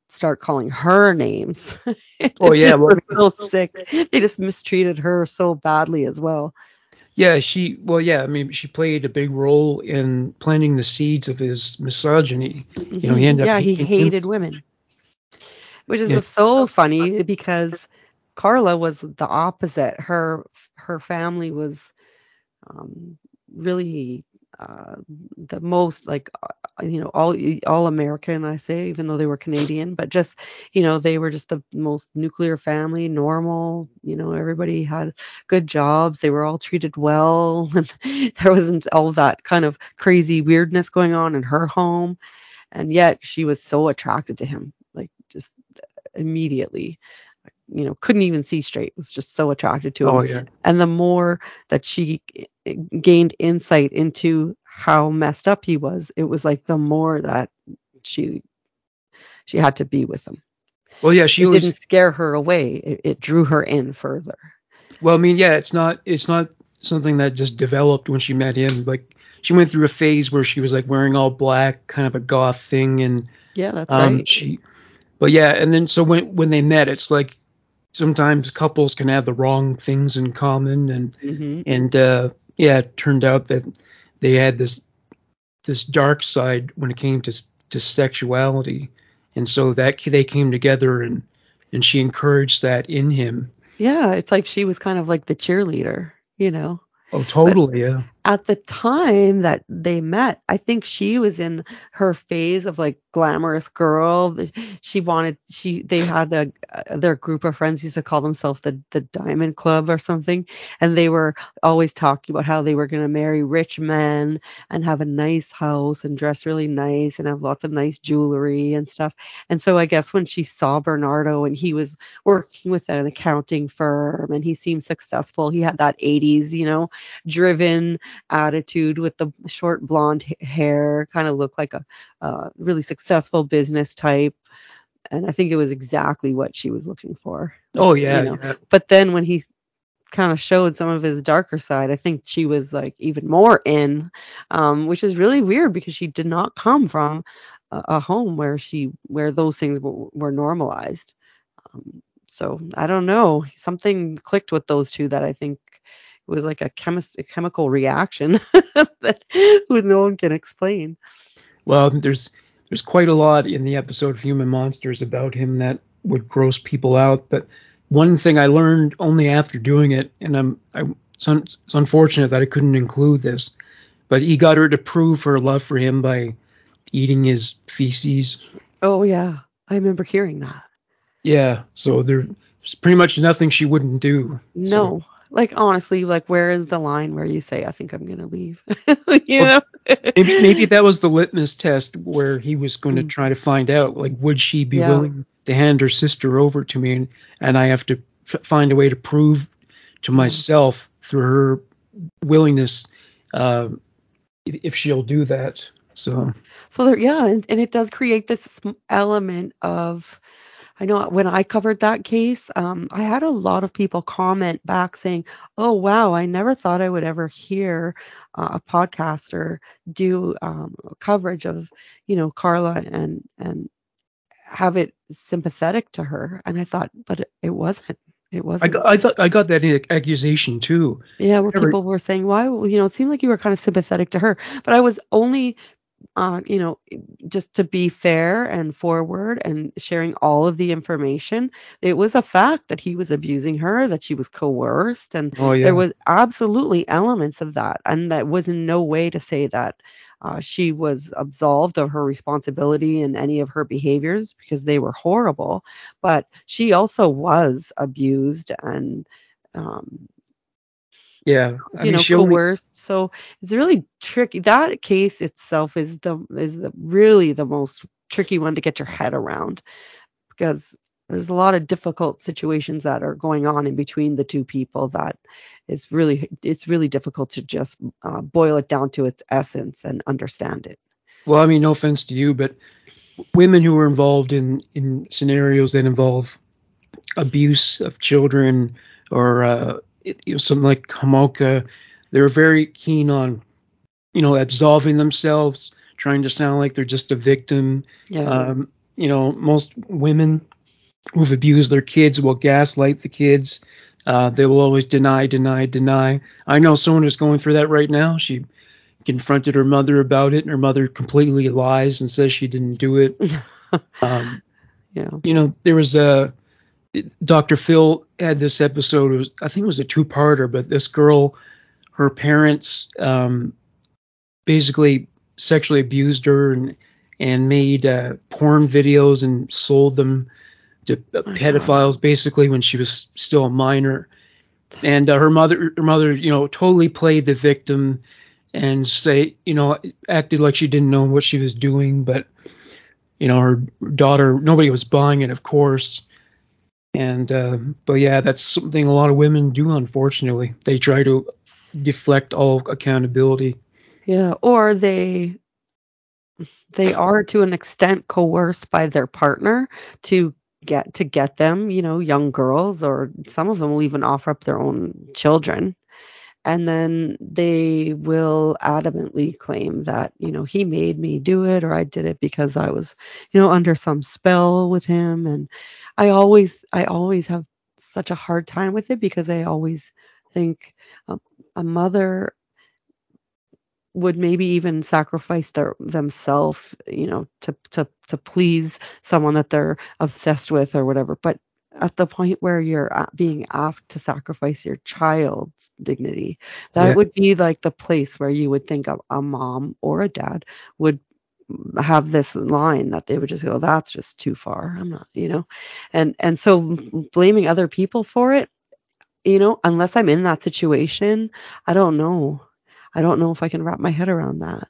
start calling her names. Oh yeah, was so sick. They just mistreated her so badly as well. Yeah, I mean, she played a big role in planting the seeds of his misogyny. Mm-hmm. You know, he hated women, which is so funny, because Carla was the opposite. Her family was really the most all American, I say, even though they were Canadian, but just they were just the most nuclear family, normal. Everybody had good jobs, they were all treated well, and there wasn't all that kind of crazy weirdness going on in her home, and yet she was so attracted to him, just immediately. Couldn't even see straight, was just so attracted to him. Oh, yeah. And the more that she gained insight into how messed up he was, it was like the more that she had to be with him. Well, yeah, it didn't scare her away. It drew her in further. Well, I mean, yeah, it's not something that just developed when she met him. Like, she went through a phase where she was wearing all black, kind of a goth thing, and yeah, that's right. But yeah, and then so when they met, it's like sometimes couples can have the wrong things in common, and it turned out that they had this dark side when it came to sexuality, and so that they came together, and she encouraged that in him. Yeah, it's like she was kind of like the cheerleader, Oh, totally, yeah. at the time that they met, I think she was in her phase of like glamorous girl. They had their group of friends used to call themselves the Diamond Club or something, and they were always talking about how they were going to marry rich men and have a nice house and dress really nice and have lots of nice jewelry and stuff. And so I guess when she saw Bernardo and he was working with an accounting firm and he seemed successful, he had that 80s, driven attitude with the short blonde hair, kind of looked like a really successful business type. And I think it was exactly what she was looking for. Oh yeah, yeah. But then when he kind of showed some of his darker side, I think she was like even more in, which is really weird because she did not come from a home where those things were normalized. So I don't know, something clicked with those two that I think it was like a chemical reaction that no one can explain. Well, there's quite a lot in the episode of Human Monsters about him that would gross people out. But one thing I learned only after doing it, and it's unfortunate that I couldn't include this, but he got her to prove her love for him by eating his feces. Oh yeah, I remember hearing that. Yeah, so there's pretty much nothing she wouldn't do. No. So. Like, honestly, like, where is the line where you say, I think I'm going to leave? Maybe that was the litmus test where he was going to try to find out, like, would she be willing to hand her sister over to me? And I have to find a way to prove to myself through her willingness if she'll do that. So and it does create this element of, I know when I covered that case, I had a lot of people comment back saying, oh, wow, I never thought I would ever hear a podcaster do coverage of, Carla and have it sympathetic to her. And I thought, but it wasn't. It wasn't. I got that accusation too. Yeah, where people were saying, why, it seemed like you were kind of sympathetic to her. But I was only just to be fair and forward and sharing all of the information. It was a fact that he was abusing her, that she was coerced, and there was absolutely elements of that. And that was in no way to say that she was absolved of her responsibility in any of her behaviors, because they were horrible. But she also was abused and coerced. So it's really tricky. That case itself is really the most tricky one to get your head around, because there's a lot of difficult situations that are going on in between the two people that it's really difficult to just boil it down to its essence and understand it. Well, I mean, no offense to you, but women who are involved in scenarios that involve abuse of children or something like Homolka, they're very keen on, absolving themselves, trying to sound like they're just a victim. Yeah. Most women who've abused their kids will gaslight the kids. They will always deny. I know someone who's going through that right now. She confronted her mother about it, and her mother completely lies and says she didn't do it. There was Dr. Phil had this episode. I think it was a two-parter, but this girl, her parents basically sexually abused her and made porn videos and sold them to pedophiles, basically, when she was still a minor. And her mother, totally played the victim and acted like she didn't know what she was doing. But her daughter, nobody was buying it, of course. And but yeah, that's something a lot of women do, unfortunately. They try to deflect all accountability. Yeah, or they are to an extent coerced by their partner to get them, young girls, or some of them will even offer up their own children. And then they will adamantly claim that, he made me do it, or I did it because I was, under some spell with him. And I always have such a hard time with it, because I always think a mother would maybe even sacrifice themselves, to please someone that they're obsessed with or whatever. But at the point where you're being asked to sacrifice your child's dignity, that Yeah. would be like the place where you would think a mom or a dad would have this line that they would just go, that's just too far. I'm not, and so blaming other people for it, unless I'm in that situation, I don't know. I don't know if I can wrap my head around that,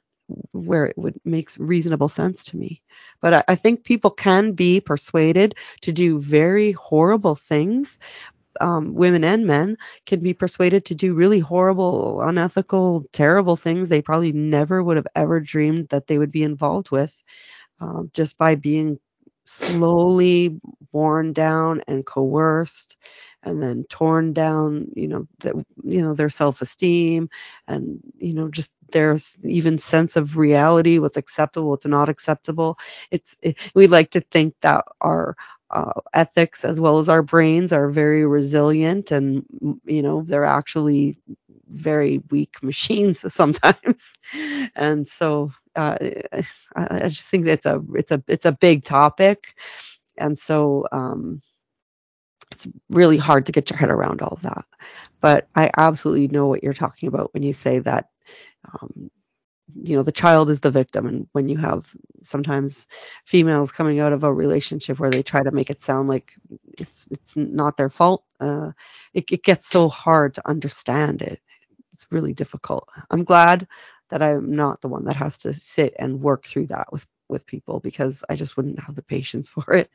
where it would makes reasonable sense to me. But I think people can be persuaded to do very horrible things. Women and men can be persuaded to do really horrible, unethical, terrible things they probably never would have ever dreamed that they would be involved with, just by being slowly worn down and coerced and then torn down, their self-esteem and, just their even sense of reality, what's acceptable, what's not acceptable. We like to think that our ethics as well as our brains are very resilient, and they're actually very weak machines sometimes. And so I just think it's a big topic, and so it's really hard to get your head around all of that. But I absolutely know what you're talking about when you say that um, the child is the victim, and when you have sometimes females coming out of a relationship where they try to make it sound like it's not their fault, it gets so hard to understand it. It's really difficult. I'm glad that I'm not the one that has to sit and work through that with people, because I just wouldn't have the patience for it.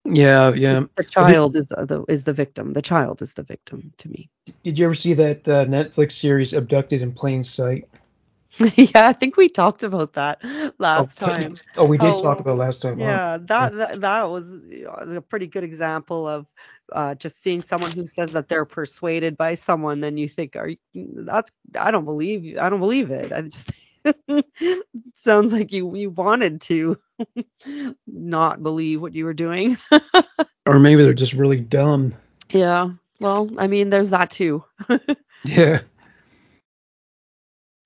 Yeah, yeah. The child is the victim. The child is the victim to me. Did you ever see that Netflix series Abducted in Plain Sight? Yeah, I think we talked about that last time. Oh, we did talk Oh, about last time, huh? yeah, Yeah. that was a pretty good example of just seeing someone who says that they're persuaded by someone, and you think, I don't believe it. I just sounds like you wanted to not believe what you were doing. Or maybe they're just really dumb. Yeah. Well, I mean, there's that too. Yeah.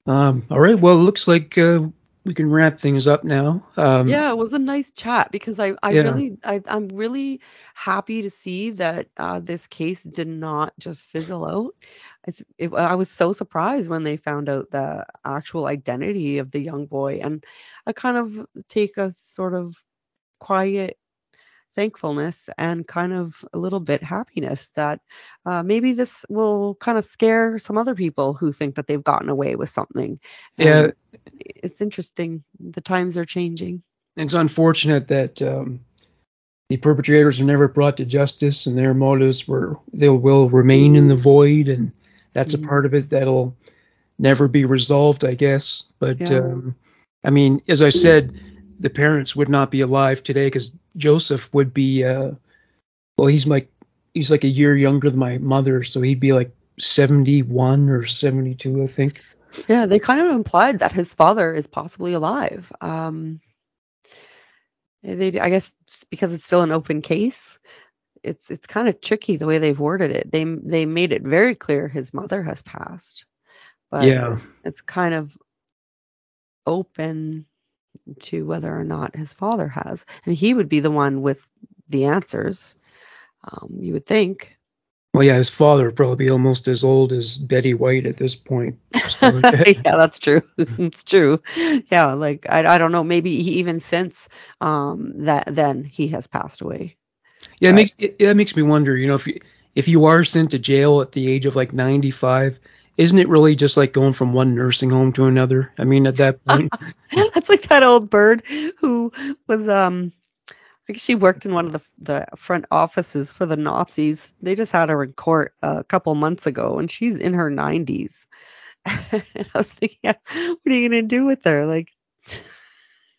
All right. Well, it looks like we can wrap things up now. Yeah, it was a nice chat, because Yeah. I'm really happy to see that this case did not just fizzle out. I was so surprised when they found out the actual identity of the young boy, and I kind of take a sort of quiet thankfulness and kind of a little bit happiness that maybe this will kind of scare some other people who think that they've gotten away with something. Yeah. And it's interesting. The times are changing. It's unfortunate that the perpetrators are never brought to justice, and their motives will remain in the void, and that's a Mm, part of it that'll never be resolved, I guess. But yeah. I mean, as I said, the parents would not be alive today because Joseph would be well, he's like a year younger than my mother, so he'd be like 71 or 72, I think. Yeah, they kind of implied that his father is possibly alive. I guess because it's still an open case, it's kind of tricky the way they've worded it. They made it very clear his mother has passed, but Yeah. it's kind of open to whether or not his father has, and he would be the one with the answers. You would think. Well, yeah, his father would probably be almost as old as Betty White at this point. So, Yeah, that's true. It's true. Yeah, like I don't know. Maybe he even since that then he has passed away. yeah, But that makes me wonder. If you are sent to jail at the age of like 95, isn't it really just like going from one nursing home to another? I mean, at that point, that's like that old bird who was I guess she worked in one of the front offices for the Nazis. They just had her in court a couple months ago, and she's in her 90s. And I was thinking, what are you gonna do with her? Like,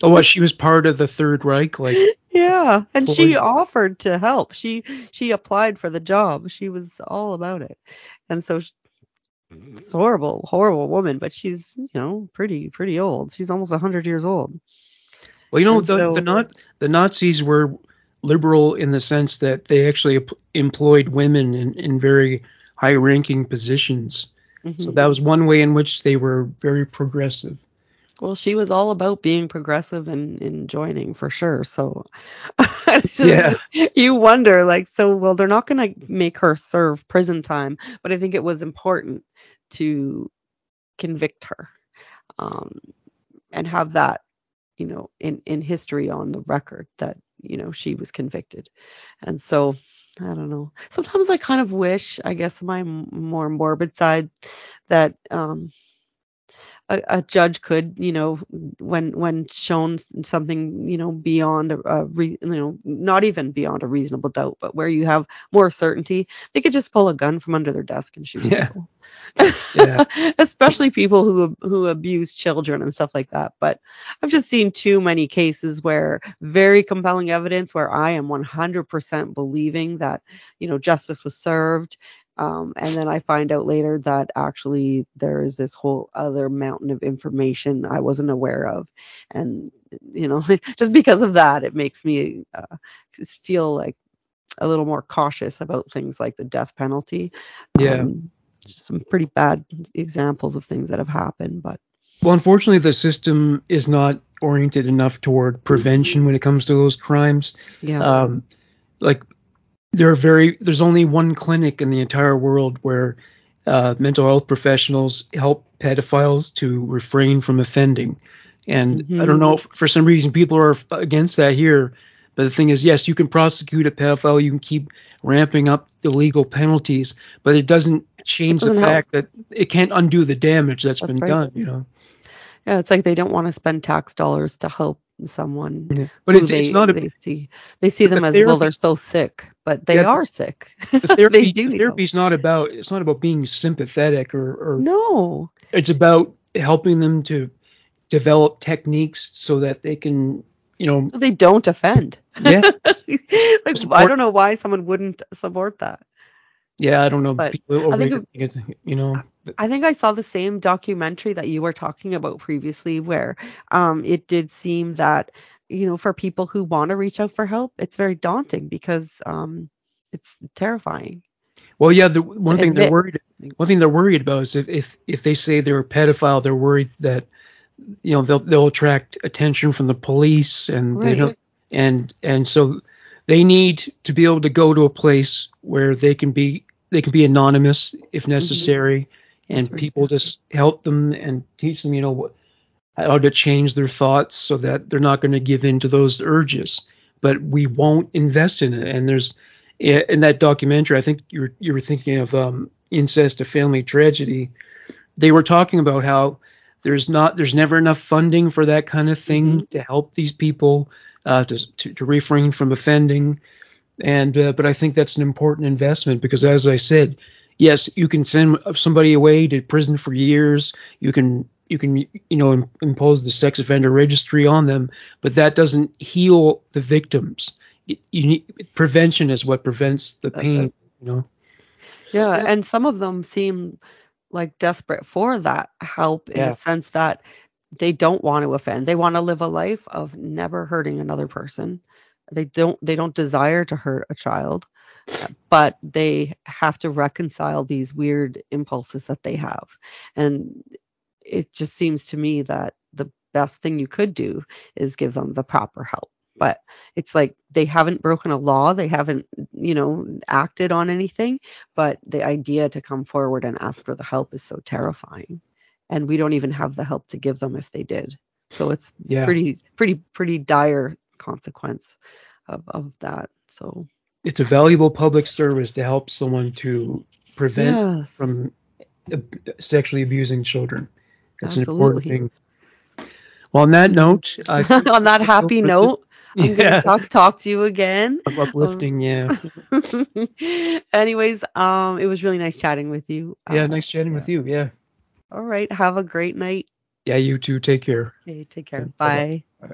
oh, what, she was part of the Third Reich, like yeah, and she employee. offered to help. She applied for the job. She was all about it, and so it's a horrible, horrible woman. But she's pretty old. She's almost 100 years old, Well, and the so not the Nazis were liberal in the sense that they actually employed women in very high-ranking positions. So mhm. that was one way in which they were very progressive. Well, she was all about being progressive and joining for sure. So Yeah. you wonder, like, so, well, they're not going to make her serve prison time, but I think it was important to convict her, um, and have that, in history on the record that, she was convicted. And so, I don't know. Sometimes I kind of wish, I guess, my more morbid side, that a judge could, when shown something, beyond not even beyond a reasonable doubt, but where you have more certainty, they could just pull a gun from under their desk and shoot Yeah. people. Yeah. Especially people who abuse children and stuff like that. But I've just seen too many cases where very compelling evidence where I am 100% believing that, justice was served. And then I find out later that actually there is this whole other mountain of information I wasn't aware of. And, just because of that, it makes me just feel like a little more cautious about things like the death penalty. Yeah. Some pretty bad examples of things that have happened, but Well, unfortunately, the system is not oriented enough toward prevention when it comes to those crimes. yeah. Like there's only one clinic in the entire world where mental health professionals help pedophiles to refrain from offending. And I don't know, for some reason people are against that here. But the thing is, yes, you can prosecute a pedophile, you can keep ramping up the legal penalties, but it doesn't change the fact that it can't undo the damage that's been done, Yeah, it's like they don't want to spend tax dollars to help someone. Yeah. But it's not they see them as, well, they're so sick, but they are sick. The do need therapy's not about being sympathetic or no. It's about helping them to develop techniques so that they can, they don't offend. Yeah. Like, I don't know why someone wouldn't support that. Yeah, I don't know. But People I think I think I saw the same documentary that you were talking about previously, where it did seem that, for people who want to reach out for help, it's very daunting because it's terrifying. Well, yeah, one thing they're worried about is if they say they're a pedophile, they're worried that they'll attract attention from the police, and Right. they don't, and so they need to be able to go to a place where they can be anonymous if necessary, and That's people just help them and teach them, how to change their thoughts so that they're not going to give in to those urges. But we won't invest in it. And there's in that documentary, I think you were thinking of Incest: A Family Tragedy. They were talking about how there's never enough funding for that kind of thing to help these people to refrain from offending. And but I think that's an important investment because, as I said, yes, you can send somebody away to prison for years. You can impose the sex offender registry on them, but that doesn't heal the victims. Prevention is what prevents the pain. Right. Yeah, and some of them seem like desperate for that help in the sense that they don't want to offend. They want to live a life of never hurting another person. They don't desire to hurt a child, but they have to reconcile these weird impulses that they have. And it just seems to me that the best thing you could do is give them the proper help. But it's like they haven't broken a law, they haven't, acted on anything, but the idea to come forward and ask for the help is so terrifying. And we don't even have the help to give them if they did. So it's pretty dire consequence of that. So it's a valuable public service to help someone to prevent from sexually abusing children. That's an important thing. Well, on that note, on that happy note, I'm going to talk to you again. Uplifting, yeah. Anyways, it was really nice chatting with you. Yeah, nice chatting with you. Yeah. All right. Have a great night. Yeah, you too. Take care. Okay, take care. Bye. Bye.